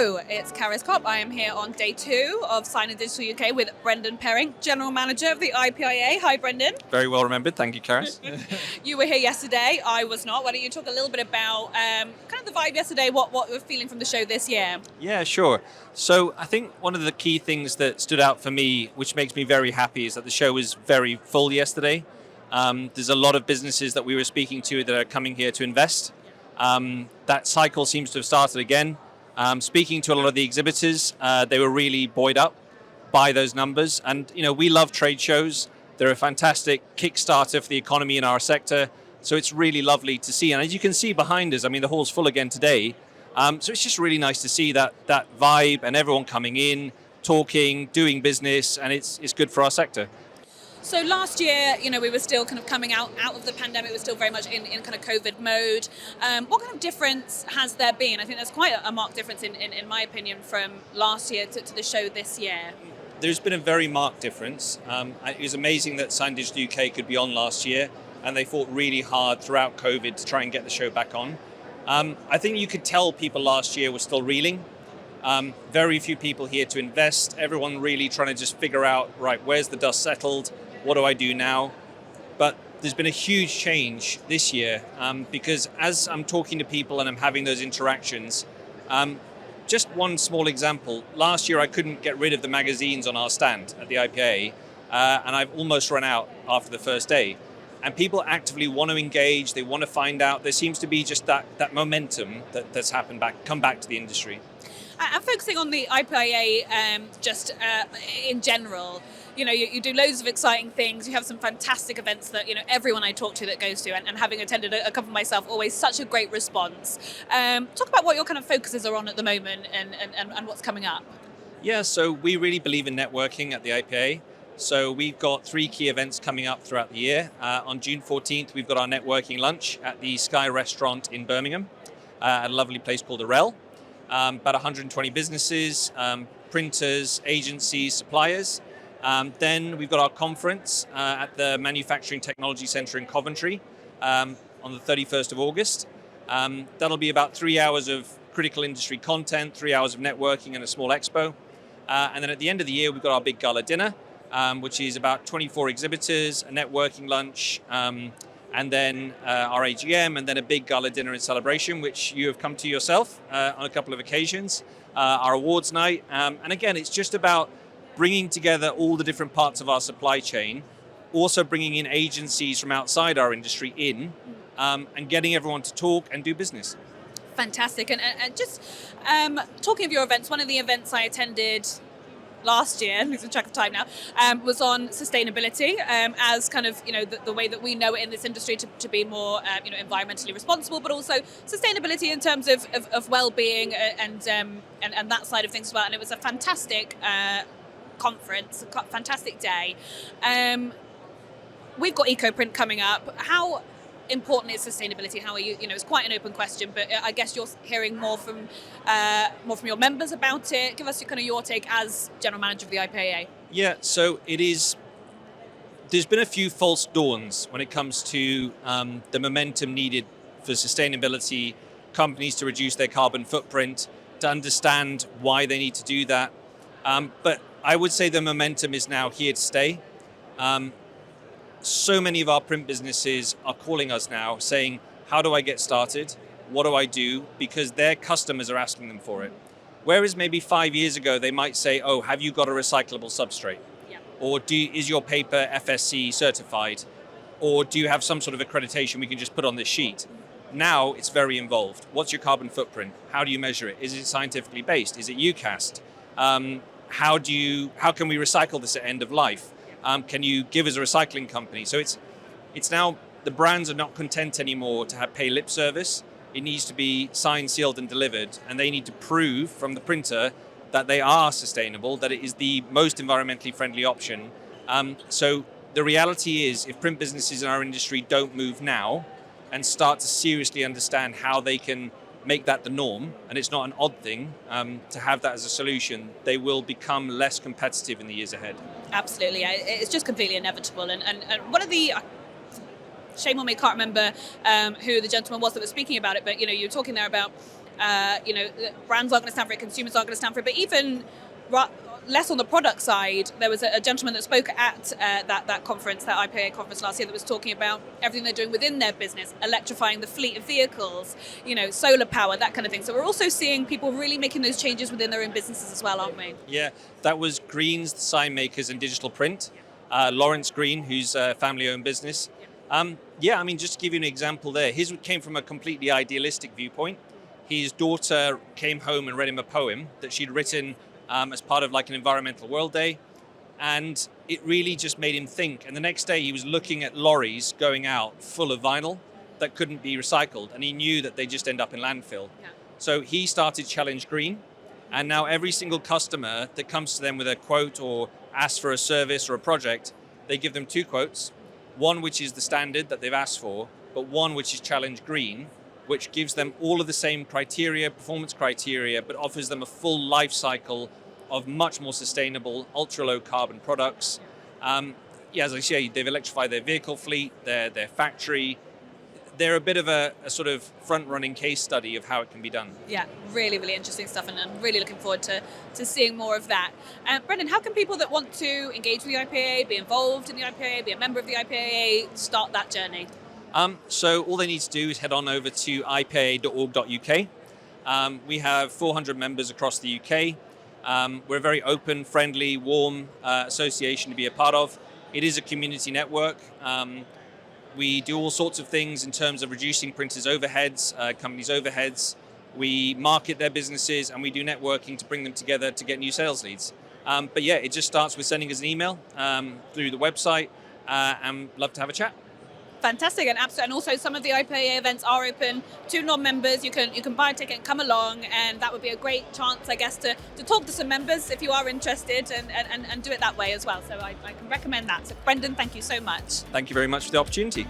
Hello, it's Karis Kopp. I am here on day 2 of Sign in Digital UK with Brendan Perring, General Manager of the IPIA. Hi, Brendan. Very well remembered. Thank you, Karis. You were here yesterday. I was not. Why don't you talk a little bit about kind of the vibe yesterday, what we're feeling from the show this year? Yeah, sure. So I think one of the key things that stood out for me, which makes me very happy, is that the show was very full yesterday. There's a lot of businesses that we were speaking to that are coming here to invest. That cycle seems to have started again. Speaking to a lot of the exhibitors, they were really buoyed up by those numbers. And, we love trade shows. They're a fantastic Kickstarter for the economy in our sector. So it's really lovely to see. And as you can see behind us, the hall's full again today. So it's just really nice to see that vibe and everyone coming in, talking, doing business, and it's good for our sector. So last year, we were still kind of coming out of the pandemic. We're still very much in kind of COVID mode. What kind of difference has there been? I think there's quite a marked difference, in my opinion, from last year to the show this year. There's been a very marked difference. It was amazing that Sign Digital UK could be on last year, and they fought really hard throughout COVID to try and get the show back on. I think you could tell people last year were still reeling. Very few people here to invest. Everyone really trying to just figure out, right, where's the dust settled? What do I do now? But there's been a huge change this year because as I'm talking to people and I'm having those interactions, just one small example. Last year I couldn't get rid of the magazines on our stand at the IPA and I've almost run out after the first day. And people actively want to engage, they want to find out. There seems to be just that momentum that's happened come back to the industry. I'm focusing on the IPIA in general. You do loads of exciting things. You have some fantastic events that, everyone I talk to that goes to, and having attended a couple myself, always such a great response. Talk about what your kind of focuses are on at the moment and what's coming up. Yeah, so we really believe in networking at the IPA. So we've got 3 key events coming up throughout the year. On June 14th, we've got our networking lunch at the Sky Restaurant in Birmingham, at a lovely place called Arel. About 120 businesses, printers, agencies, suppliers. Then we've got our conference at the Manufacturing Technology Centre in Coventry on the 31st of August. That'll be about 3 hours of critical industry content, 3 hours of networking and a small expo. And then at the end of the year, we've got our big gala dinner, which is about 24 exhibitors, a networking lunch, and then our AGM, and then a big gala dinner and celebration, which you have come to yourself on a couple of occasions, our awards night. And again, it's just about bringing together all the different parts of our supply chain, also bringing in agencies from outside our industry in, and getting everyone to talk and do business. Fantastic. And just talking of your events, one of the events I attended last year, I'm losing track of time now, was on sustainability as kind of, the way that we know it in this industry to be more, environmentally responsible, but also sustainability in terms of well-being and that side of things as well. And it was a fantastic conference, a fantastic day. We've got EcoPrint coming up. How important is sustainability? How are you? It's quite an open question, but I guess you're hearing more from your members about it. Give us your take as general manager of the IPAA. Yeah, so it is. There's been a few false dawns when it comes to the momentum needed for sustainability, companies to reduce their carbon footprint, to understand why they need to do that. But I would say the momentum is now here to stay. So many of our print businesses are calling us now saying, how do I get started? What do I do? Because their customers are asking them for it. Whereas maybe 5 years ago, they might say, oh, have you got a recyclable substrate? Yeah. Or is your paper FSC certified? Or do you have some sort of accreditation we can just put on this sheet? Now it's very involved. What's your carbon footprint? How do you measure it? Is it scientifically based? Is it UCAST? How can we recycle this at end of life? Can you give us a recycling company? So it's now the brands are not content anymore to pay lip service. It needs to be signed, sealed, and delivered, and they need to prove from the printer that they are sustainable, that it is the most environmentally friendly option. So the reality is, if print businesses in our industry don't move now and start to seriously understand how they can make that the norm, and it's not an odd thing to have that as a solution, they will become less competitive in the years ahead. Absolutely, it's just completely inevitable. And one of the, shame on me, can't remember who the gentleman was that was speaking about it, but you were talking there about Brands aren't going to stand for it, consumers aren't going to stand for it, but even less on the product side, there was a gentleman that spoke at that conference, that IPA conference last year, that was talking about everything they're doing within their business, electrifying the fleet of vehicles, solar power, that kind of thing. So we're also seeing people really making those changes within their own businesses as well, aren't we? Yeah, that was Green's, the sign makers in digital print. Lawrence Green, who's a family-owned business. Just to give you an example there, his came from a completely idealistic viewpoint. His daughter came home and read him a poem that she'd written as part of like an Environmental World Day. And it really just made him think. And the next day he was looking at lorries going out full of vinyl that couldn't be recycled. And he knew that they just end up in landfill. Yeah. So he started Challenge Green. And now every single customer that comes to them with a quote or asks for a service or a project, they give them 2 quotes. One which is the standard that they've asked for, but one which is Challenge Green, which gives them all of the same criteria, performance criteria, but offers them a full life cycle of much more sustainable, ultra-low carbon products. As I say, they've electrified their vehicle fleet, their factory. They're a bit of a sort of front-running case study of how it can be done. Yeah, really, really interesting stuff, and I'm really looking forward to seeing more of that. Brendan, how can people that want to engage with the IPAA, be involved in the IPAA, be a member of the IPAA, start that journey? So all they need to do is head on over to ipaa.org.uk. We have 400 members across the UK. We're a very open, friendly, warm association to be a part of. It is a community network. We do all sorts of things in terms of reducing printers' overheads, companies' overheads. We market their businesses and we do networking to bring them together to get new sales leads. It just starts with sending us an email through the website and love to have a chat. Fantastic, and also some of the IPAA events are open to non-members. You can buy a ticket and come along, and that would be a great chance, I guess, to talk to some members if you are interested and do it that way as well. So I can recommend that. So Brendan, thank you so much. Thank you very much for the opportunity.